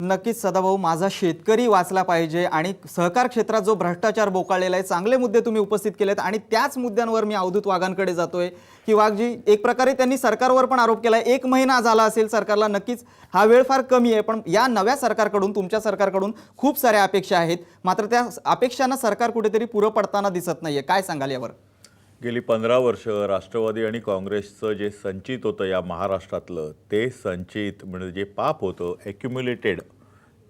नक्कीच सदाभाऊ, माझा शेतकरी वाचला पाहिजे आणि सहकार क्षेत्रात जो भ्रष्टाचार बोकाळलेला आहे, चांगले मुद्दे तुम्ही उपस्थित केलेत आणि त्याच मुद्द्यांवर मी अवधूत वाघांकडे जातोय की वाघजी, एक प्रकारे त्यांनी सरकारवर पण आरोप केलाय, 1 महिना झाला असेल सरकारला, नक्कीच हा वेळ फार कमी आहे, पण या नव्या सरकारकडून, तुमच्या सरकारकडून खूप साऱ्या अपेक्षा आहेत, मात्र त्या अपेक्षांना सरकार कुठेतरी पुरं पडताना दिसत नाहीये. काय सांगाल यावर? गेली 15 वर्ष राष्ट्रवादी आणि काँग्रेसचं जे संचित होतं या महाराष्ट्रातलं, ते संचित म्हणजे जे पाप होतं ॲक्युम्युलेटेड,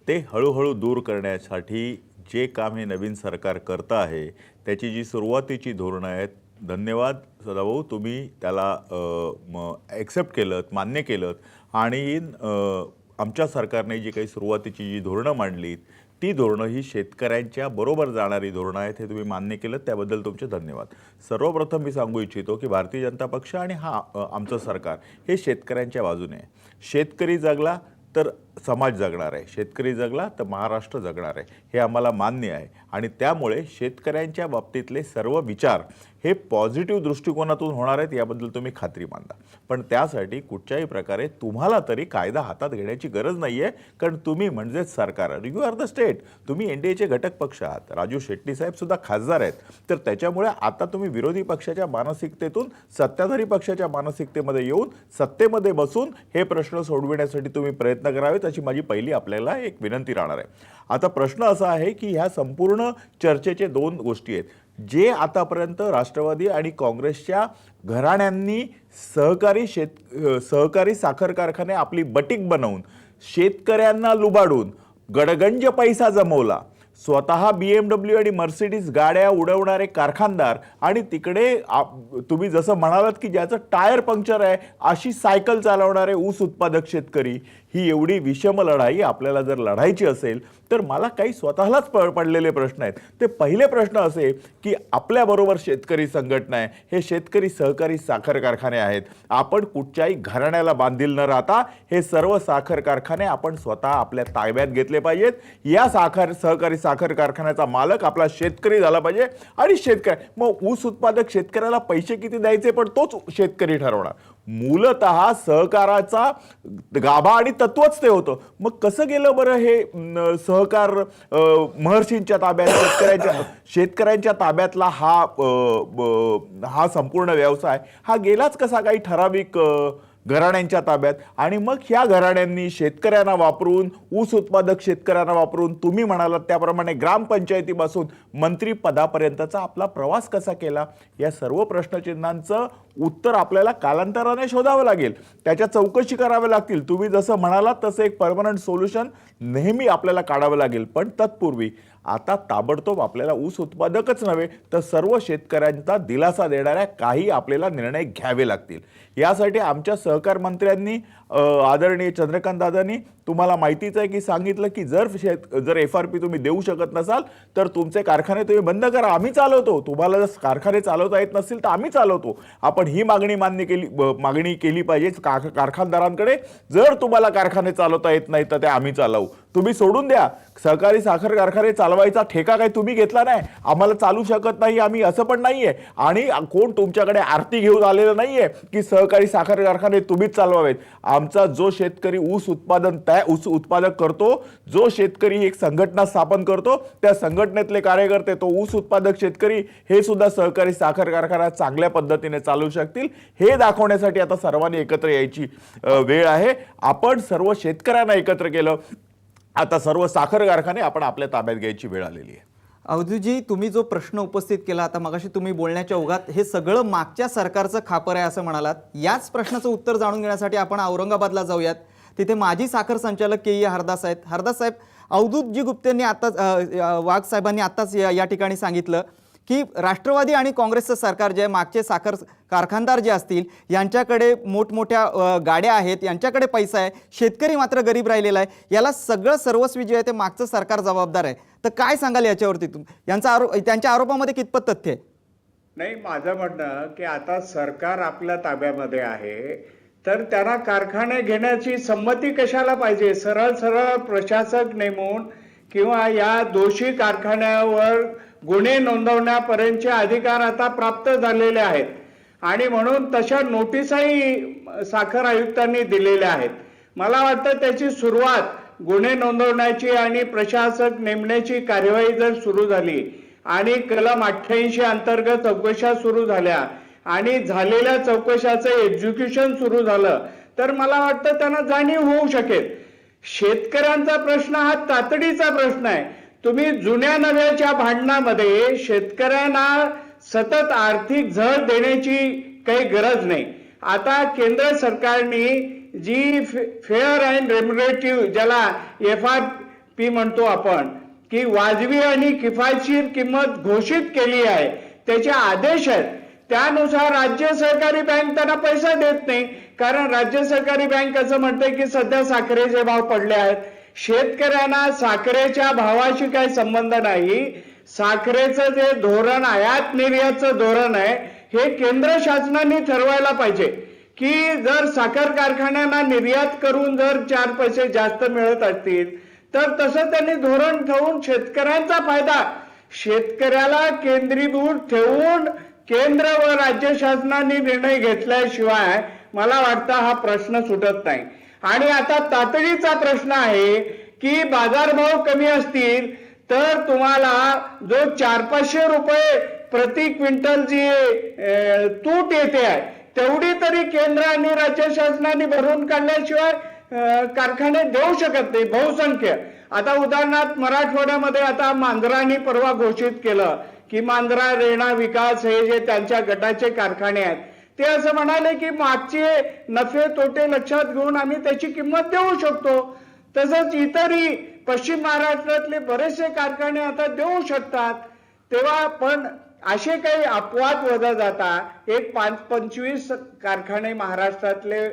ते हळूहळू दूर करण्यासाठी जे काम हे नवीन सरकार करतं आहे, त्याची जी सुरुवातीची धोरणं आहेत, धन्यवाद सदाभाऊ, तुम्ही त्याला ॲक्सेप्ट केलंत, मान्य केलंत आणि आमच्या सरकारने जी काही सुरुवातीची जी धोरणं मांडलीत, ती धोरणं ही शेतकऱ्यांच्या बरोबर जाणारी धोरणं आहेत, हे तुम्ही मान्य केलं, त्याबद्दल तुमचे धन्यवाद. सर्वप्रथम मी सांगू इच्छितो की भारतीय जनता पक्ष आणि आमचं सरकार हे शेतकऱ्यांच्या बाजूने आहे. शेतकरी जगला तर समाज जगणार आहे, शेतकरी जगला तर महाराष्ट्र जगणार आहे, हे आम्हाला मान्य आहे आणि त्यामुळे शेतकऱ्यांच्या बाबतीतले सर्व विचार हे पॉझिटिव्ह दृष्टिकोनातून होणार आहेत, याबद्दल तुम्ही खात्री मानता. पण त्यासाठी कुठच्याही प्रकारे तुम्हाला तरी कायदा हातात घेण्याची गरज नाही आहे, कारण तुम्ही म्हणजेच सरकार, यू आर द स्टेट, तुम्ही एनडीएचे घटक पक्ष आहात, राजू शेट्टी साहेब सुद्धा खासदार आहेत, तर त्याच्यामुळे आता तुम्ही विरोधी पक्षाच्या मानसिकतेतून सत्ताधारी पक्षाच्या मानसिकतेमध्ये येऊन सत्तेमध्ये बसून हे प्रश्न सोडविण्यासाठी तुम्ही प्रयत्न करावेत, अशी माझी पहिली आपल्याला एक विनंती राहणार आहे. आता प्रश्न असा आहे की ह्या संपूर्ण चर्चेचे 2 गोष्टी आहेत. जे आतापर्यंत राष्ट्रवादी आणि काँग्रेसच्या घराण्यांनी सहकारी साखर कारखाने आपली बटीक बनवून शेतकऱ्यांना लुबाडून गडगंज पैसा जमवला, स्वतः BMW आणि मर्सिडीज गाड्या उडवणारे कारखानदार आणि तिकडे तुम्ही जसं म्हणालात की ज्याचं टायर पंक्चर आहे अशी सायकल चालवणारे ऊस उत्पादक शेतकरी, ही एवढी विषम लढाई आपल्याला जर लढायची असेल तर मला काही स्वतःलाच पडलेले प्रश्न आहेत. ते पहिले प्रश्न असे की आपल्याबरोबर शेतकरी संघटना आहे, हे शेतकरी सहकारी साखर कारखाने आहेत, आपण कुठच्याही घराण्याला बांधील न राहता हे सर्व साखर कारखाने आपण स्वतः आपल्या ताब्यात घेतले पाहिजेत. या सहकारी साखर कारखान्याचा मालक आपला शेतकरी झाला पाहिजे आणि मग ऊस उत्पादक शेतकऱ्याला पैसे किती द्यायचे पण तोच शेतकरी ठरवणार. मूलतः सहकाराचा गाभा आणि तत्वच ते होतं. मग कसं गेलं बरं हे सहकार महर्षींच्या ताब्यात, शेतकऱ्यांच्या ताब्यातला हा संपूर्ण व्यवसाय हा गेलाच कसा काही ठराविक घराण्यांच्या ताब्यात, आणि मग ह्या घराण्यांनी शेतकऱ्यांना वापरून, ऊस उत्पादक शेतकऱ्यांना वापरून, तुम्ही म्हणालात त्याप्रमाणे ग्रामपंचायतीपासून मंत्री पदापर्यंतचा आपला प्रवास कसा केला, या सर्व प्रश्नचिन्हांचं उत्तर आपल्याला कालांतराने शोधावं लागेल, त्याच्या चौकशी कराव्या लागतील. तुम्ही जसं म्हणालात तसं एक परमनंट सोल्युशन नेहमी आपल्याला काढावं लागेल, पण तत्पूर्वी आता ताबडतोब आपल्याला ऊस उत्पादकच नव्हे तर सर्व शेतकऱ्यांचा दिलासा देणाऱ्या काही आपल्याला निर्णय घ्यावे लागतील. यासाठी आमच्या सहकार मंत्र्यांनी आदरणीय चंद्रकांत दादांनी, तुम्हाला माहितीच आहे की सांगितलं की जर FRP तुम्ही देऊ शकत नसाल तर तुमचे कारखाने तुम्ही बंद करा, आम्ही चालवतो. तुम्हाला जर कारखाने चालवता येत नसतील तर आम्ही चालवतो. आपण ही मागणी केली पाहिजे कारखानदारांकडे. जर तुम्हाला कारखाने चालवता येत नाही तर ते आम्ही चालवू, तुम्ही सोडून द्या. सहकारी साखर कारखाने चालवायचा ठेका काही तुम्ही घेतला नाही, आम्हाला चालू शकत नाही आम्ही असं पण नाहीये, आणि कोण तुमच्याकडे आरती घेऊन आलेलं नाहीये की सहकारी साखर कारखाने तुम्हीच चालवावेत. आमचा जो शेतकरी ऊस उत्पादक करतो, जो शेतकरी एक संघटना स्थापन करतो, त्या संघटनेतले कार्यकर्ते, तो ऊस उत्पादक शेतकरी, हे सुद्धा सहकारी साखर कारखाना चांगल्या पद्धतीने चालवू शकतील, हे दाखवण्यासाठी आता सर्वांनी एकत्र यायची वेळ आहे. आपण सर्व शेतकऱ्यांना एकत्र केलं, आता सर्व साखर कारखाने आपण आपल्या ताब्यात घ्यायची वेळ आलेली आहे. अवधूतजी, तुम्ही जो प्रश्न उपस्थित केला आता मगाशी, तुम्ही बोलण्याच्या ओघात हे सगळं मागच्या सरकारचं खापर आहे असं म्हणालात. याच प्रश्नाचं उत्तर जाणून घेण्यासाठी आपण औरंगाबादला जाऊयात. तिथे माजी साखर संचालक KE हरदास आहेत. हरदास साहेब, अवधूतजी गुप्तेंनी आताच, वाघ साहेबांनी आताच या ठिकाणी सांगितलं की राष्ट्रवादी आणि काँग्रेसचं सरकार जे मागचे साखर कारखानदार जे असतील यांच्याकडे मोठमोठ्या गाड्या आहेत, यांच्याकडे पैसा आहे, शेतकरी मात्र गरीब राहिलेला आहे, याला सगळं सर्वस्वी जे आहे ते मागचं सरकार जबाबदार आहे. तर काय सांगाल याच्यावरती? त्यांच्या आरोपामध्ये कितपत तथ्य आहे? नाही, माझं म्हणणं की आता सरकार आपल्या ताब्यामध्ये आहे तर त्यांना कारखाने घेण्याची संमती कशाला पाहिजे? सरळ सरळ प्रशासक नेमून किंवा या दोषी कारखान्यावर गुन्हे नोंदवण्यापर्यंतचे अधिकार आता प्राप्त झालेले आहेत आणि म्हणून तशा नोटीसही साखर आयुक्तांनी दिलेल्या आहेत. मला वाटतं त्याची सुरुवात गुन्हे नोंदवण्याची आणि प्रशासक नेमण्याची कार्यवाही जर सुरू झाली आणि कलम 88 अंतर्गत चौकशा सुरू झाल्या आणि झालेल्या चौकशाचं एक्झिक्युशन सुरू झालं तर मला वाटतं त्यांना जाणीव होऊ शकेल. शेतकऱ्यांचा प्रश्न हा तातडीचा प्रश्न आहे. तुम्ही जुन्या नव्याच्या भांडणामध्ये शेतकऱ्यांना सतत आर्थिक झळ देण्याची काही गरज नाही. आता केंद्र सरकारने जी फेअर अँड रेम्युनरेटिव्ह ज्याला FRP म्हणतो आपण की वाजवी आणि किफायतशीर किंमत घोषित केली आहे, त्याचे आदेश आहेत. त्यानुसार राज्य सहकारी बँक त्यांना पैसा देत नाही, कारण राज्य सहकारी बँक असं म्हणते की सध्या साखरेचे भाव पडले आहेत. शेतकऱ्यांना साखरेच्या भावाशी काही संबंध नाही. साखरेचं जे धोरण आयात निर्यातचं धोरण आहे हे केंद्र शासनाने ठरवायला पाहिजे की जर साखर कारखान्यांना निर्यात करून जर 4 पैसे जास्त मिळत असतील तर तसं त्यांनी धोरण ठेवून शेतकऱ्यांचा फायदा शेतकऱ्याला केंद्रीभूत ठेवून केंद्र व राज्य शासनाने निर्णय घेतल्याशिवाय मला वाटतं हा प्रश्न सुटत नाही. आणि आता तातडीचा प्रश्न आहे की बाजारभाव कमी असतील तर तुम्हाला जो 400-500 रुपये प्रति क्विंटल जी तूट येते आहे तेवढी तरी केंद्र आणि राज्य शासनाने भरून काढल्याशिवाय कारखाने देऊ शकत नाही बहुसंख्य. आता उदाहरणार्थ मराठवाड्यामध्ये आता मांजरांनी परवा घोषित केलं की मांजरा रेणा विकास हे जे त्यांच्या गटाचे कारखाने आहेत ते असं म्हणाले की मागचे नफे तोटे लक्षात घेऊन आम्ही त्याची किंमत देऊ शकतो. तसंच इतरही पश्चिम महाराष्ट्रातले बरेचसे कारखाने आता देऊ शकतात. तेव्हा पण असे काही अपवाद वजा जाता एक 5-25 कारखाने महाराष्ट्रातले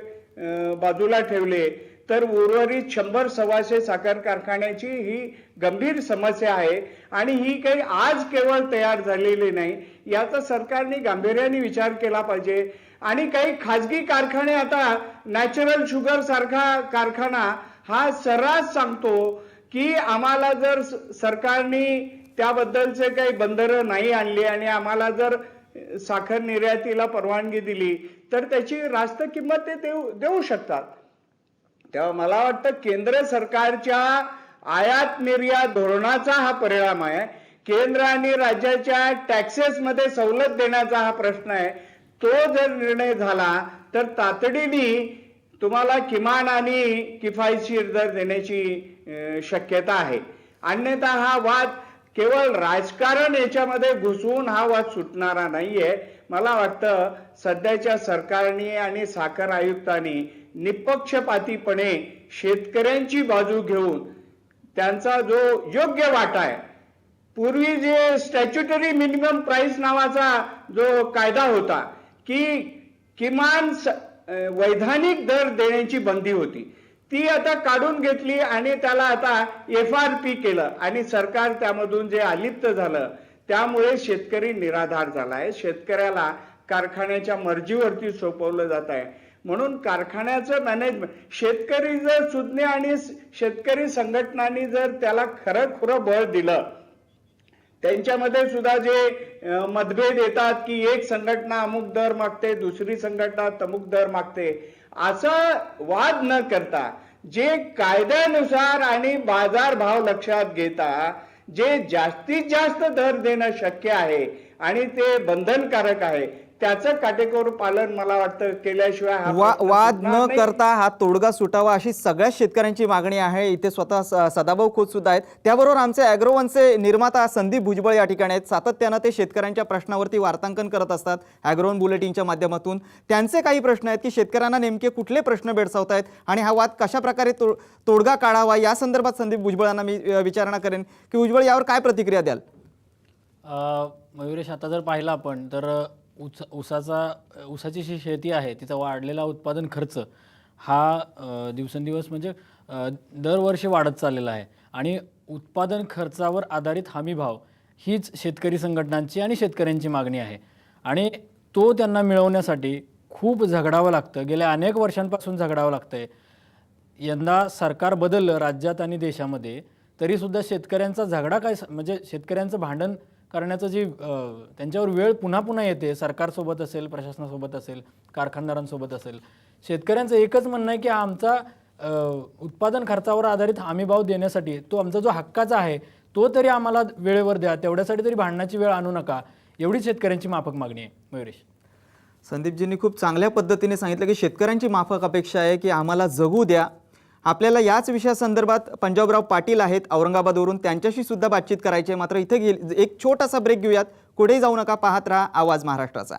बाजूला ठेवले तर उर्वरित 100-125 साखर कारखान्याची ही गंभीर समस्या आहे आणि ही काही आज केवळ तयार झालेली नाही. याचा सरकारने गांभीर्याने विचार केला पाहिजे. आणि काही खाजगी कारखाने आता नॅचरल शुगर सारखा कारखाना हा सर्रास सांगतो की आम्हाला जर सरकारने त्याबद्दलचे काही बंधनं नाही आणली आणि आम्हाला जर साखर निर्यातीला परवानगी दिली तर त्याची रास्त किंमत ते देऊ शकतात. तेव्हा मला वाटतं केंद्र सरकारच्या आयात निर्यात धोरणाचा हा परिणाम आहे. केंद्र आणि राज्याच्या टॅक्सेसमध्ये सवलत देण्याचा हा प्रश्न आहे. तो जर निर्णय झाला तर तातडीने तुम्हाला किमान आणि किफायतशीर दर देण्याची शक्यता आहे. अन्यथा हा वाद केवळ राजकारण याच्यामध्ये घुसवून हा वाद सुटणारा नाहीये. मला वाटतं सध्याच्या सरकारने आणि साखर आयुक्तांनी निपक्षपातीपणे शेतकऱ्यांची बाजू घेऊन त्यांचा जो योग्य वाटा आहे, पूर्वी जे स्टॅच्युटरी मिनिमम प्राइस नावाचा जो कायदा होता की किमान वैधानिक दर देण्याची बंदी होती ती आता काढून घेतली आणि त्याला आता FRP केलं आणि सरकार त्यामधून जे अलिप्त झालं त्यामुळे शेतकरी निराधार झालाय. शेतकऱ्याला कारखान्याच्या मर्जीवरती सोपवलं जात आहे. म्हणून कारखान्याचं मॅनेजमेंट शेतकरी जर सुज्ञ आणि शेतकरी संघटनांनी जर त्याला खरं बळ दिलं, त्यांच्यामध्ये सुद्धा जे मतभेद येतात की एक संघटना अमुक दर मागते दुसरी संघटना तमुक दर मागते, असं वाद न करता जे कायद्यानुसार आणि बाजार भाव लक्षात घेता जे जास्तीत जास्त दर देणं शक्य आहे आणि ते बंधनकारक आहे त्याचं काटेकोर पालन मला वाटतं केल्याशिवाय वाद न करता हा तोडगा सुटावा अशी सगळ्या शेतकऱ्यांची मागणी आहे. इथे स्वतः सदाभाऊ खोत सुद्धा आहेत. त्याबरोबर आमचे ॲग्रोवनचे निर्माता संदीप भुजबळ या ठिकाणी आहेत. सातत्यानं ते शेतकऱ्यांच्या प्रश्नावरती वार्तांकन करत असतात ॲग्रोवन बुलेटिनच्या माध्यमातून. त्यांचे काही प्रश्न आहेत की शेतकऱ्यांना नेमके कुठले प्रश्न भेडसावत आहेत आणि हा वाद कशा प्रकारे तोडगा काढावा या संदर्भात संदीप भुजबळांना मी विचारणा करेन की भुजबळ यावर काय प्रतिक्रिया द्याल? मयुरेश, आता जर पाहिलं आपण तर ऊसाची जी शेती आहे तिचा वाढलेला उत्पादन खर्च हा दिवसेंदिवस म्हणजे दरवर्षी वाढत चाललेला आहे आणि उत्पादन खर्चावर आधारित हमी भाव हीच शेतकरी संघटनांची आणि शेतकऱ्यांची मागणी आहे आणि तो त्यांना मिळवण्यासाठी खूप झगडावं लागतं. गेल्या अनेक वर्षांपासून झगडावं लागतंय. यंदा सरकार बदललं राज्यात आणि देशामध्ये तरीसुद्धा शेतकऱ्यांचा झगडा काय म्हणजे शेतकऱ्यांचं भांडण करण्याचं जी त्यांच्यावर वेळ पुन्हा पुन्हा येते. सरकारसोबत असेल, प्रशासनासोबत असेल, कारखानदारांसोबत असेल. शेतकऱ्यांचं एकच म्हणणं आहे की आमचा उत्पादन खर्चावर आधारित हमीभाव देण्यासाठी तो आमचा जो हक्काचा आहे तो तरी आम्हाला वेळेवर द्या, तेवढ्यासाठी तरी भांडणाची वेळ आणू नका, एवढी शेतकऱ्यांची माफक मागणी आहे. मयुरेश. संदीपजींनी खूप चांगल्या पद्धतीने सांगितलं की शेतकऱ्यांची माफक अपेक्षा आहे की आम्हाला जगू द्या. आपल्याला याच विषयासंदर्भात पंजाबराव पाटील आहेत औरंगाबादवरून, त्यांच्याशी सुद्धा बातचीत करायची आहे. मात्र इथे एक छोटासा ब्रेक घेऊयात. कुठेही जाऊ नका, पाहत राहा आवाज महाराष्ट्राचा.